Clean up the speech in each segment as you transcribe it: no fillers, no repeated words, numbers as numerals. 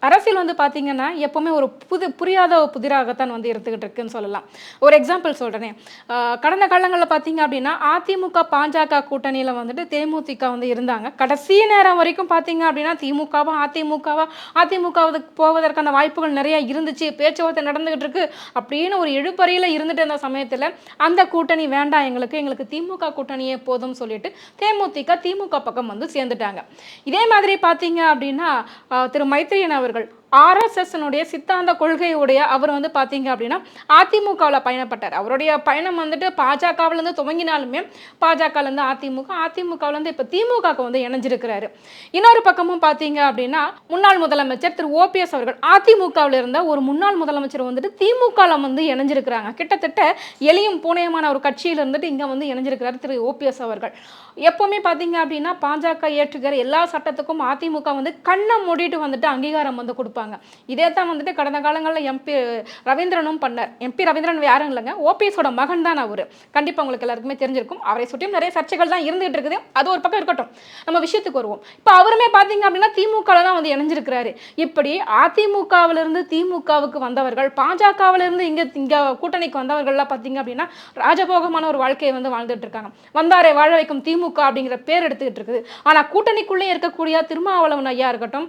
அரசியல் வந்து பார்த்தீங்கன்னா, எப்பவுமே ஒரு புரியாத புதிராகத்தான் வந்து இருந்துகிட்டு இருக்குன்னு சொல்லலாம். ஒரு எக்ஸாம்பிள் சொல்றேனே. கடந்த காலங்கள்ல பார்த்தீங்க அப்படின்னா, அதிமுக, பாஜக கூட்டணியில வந்துட்டு தேமுதிக வந்து இருந்தாங்க. கடைசி நேரம் வரைக்கும் பார்த்தீங்க அப்படின்னா, அதிமுகவுக்கு போவதற்கான வாய்ப்புகள் நெறைய இருந்துச்சு. பேச்சுவார்த்தை நடந்துகிட்டு இருக்கு அப்படின்னு ஒரு இழுபறியில இருந்துட்டு இருந்த சமயத்துல, அந்த கூட்டணி வேண்டாம் எங்களுக்கு திமுக கூட்டணியே போதும்னு சொல்லிட்டு தேமுதிக, திமுக பக்கம் வந்து சேர்ந்துட்டாங்க. இதே மாதிரி பார்த்தீங்க அப்படின்னா, திரு மைத்ரேயன் அவர்கள் ஆர்எஸ்எஸ்னுடைய சித்தாந்த கொள்கையுடைய அவர் வந்து பார்த்தீங்க அப்படின்னா அதிமுகவில் பயணப்பட்டார். அவருடைய பயணம் வந்துட்டு பாஜகவிலேருந்து துவங்கினாலுமே பாஜகலேருந்து அதிமுகவிலேருந்து இப்போ திமுகவுக்கு வந்து இணைஞ்சிருக்கிறாரு. இன்னொரு பக்கமும் பார்த்தீங்க அப்படின்னா முன்னாள் முதலமைச்சர் திரு ஓபிஎஸ் அவர்கள் அதிமுகவில் இருந்த ஒரு முன்னாள் முதலமைச்சர் வந்துட்டு திமுகவில் வந்து இணைஞ்சிருக்கிறாங்க. கிட்டத்தட்ட எளியும் பூனையுமான ஒரு கட்சியில் இருந்துட்டு இங்கே வந்து இணைஞ்சிருக்கிறார் திரு ஓபிஎஸ் அவர்கள். எப்பவுமே பார்த்தீங்க அப்படின்னா பாஜக ஏற்றுக்கிற எல்லா சட்டத்துக்கும் அதிமுக வந்து கண்ணை மூடிட்டு வந்துட்டு அங்கீகாரம் வந்து கொடுப்பாங்க. இதே தான் வந்துட்டு கடந்த காலங்களில் எம்பி ரவீந்திரனும் பண்ணார். எம்பி ரவீந்திரன் யாரும் இல்லைங்க, ஓபிஎஸோட மகன் தான் அவர். கண்டிப்பாக உங்களுக்கு எல்லாருக்குமே தெரிஞ்சிருக்கும். அவரை சுற்றியும் நிறைய சர்ச்சைகள் தான் இருந்துகிட்டு இருக்குது. அது ஒரு பக்கம் இருக்கட்டும், நம்ம விஷயத்துக்கு வருவோம். இப்போ அவருமே பார்த்தீங்க அப்படின்னா திமுக தான் வந்து இணைஞ்சிருக்கிறாரு. இப்படி அதிமுகவிலிருந்து திமுகவுக்கு வந்தவர்கள், பாஜகவிலிருந்து இங்கே கூட்டணிக்கு வந்தவர்கள்லாம் பார்த்தீங்க அப்படின்னா ராஜபோகமான ஒரு வாழ்க்கையை வந்து வாழ்ந்துட்டு இருக்காங்க. வந்தாரை வாழ வைக்கும் திமுக அப்படிங்கிற பேர் எடுத்துக்கிட்டு இருக்குது. ஆனால் கூட்டணிக்குள்ளே இருக்கக்கூடிய திருமாவளவன் ஐயா இருக்கட்டும்,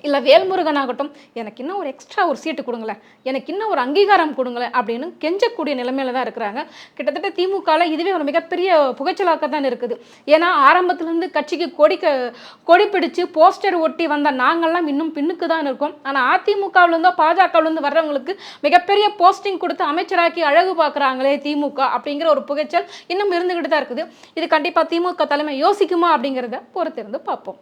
இல்லை வேல்முருகன் ஆகட்டும், எனக்கு இன்னும் ஒரு எக்ஸ்ட்ரா ஒரு சீட்டு கொடுங்களேன், எனக்கு இன்னும் ஒரு அங்கீகாரம் கொடுங்களேன் அப்படின்னு கெஞ்சக்கூடிய நிலைமையில தான் இருக்கிறாங்க. கிட்டத்தட்ட திமுகவில் இதுவே ஒரு மிகப்பெரிய புகைச்சலாக தான் இருக்குது. ஏன்னா ஆரம்பத்திலேருந்து கட்சிக்கு கொடி பிடிச்சு போஸ்டர் ஒட்டி வந்த நாங்கள்லாம் இன்னும் பின்னுக்கு தான் இருக்கோம். ஆனால் அதிமுகவிலேருந்தோ பாஜகவிலேருந்து வர்றவங்களுக்கு மிகப்பெரிய போஸ்டிங் கொடுத்து அமைச்சராக்கி அழகு பார்க்குறாங்களே திமுக அப்படிங்கிற ஒரு புகைச்சல் இன்னும் இருந்துக்கிட்டு தான் இருக்குது. இது கண்டிப்பாக திமுக தலைமை யோசிக்குமா அப்படிங்கிறத பொறுத்திருந்து பார்ப்போம்.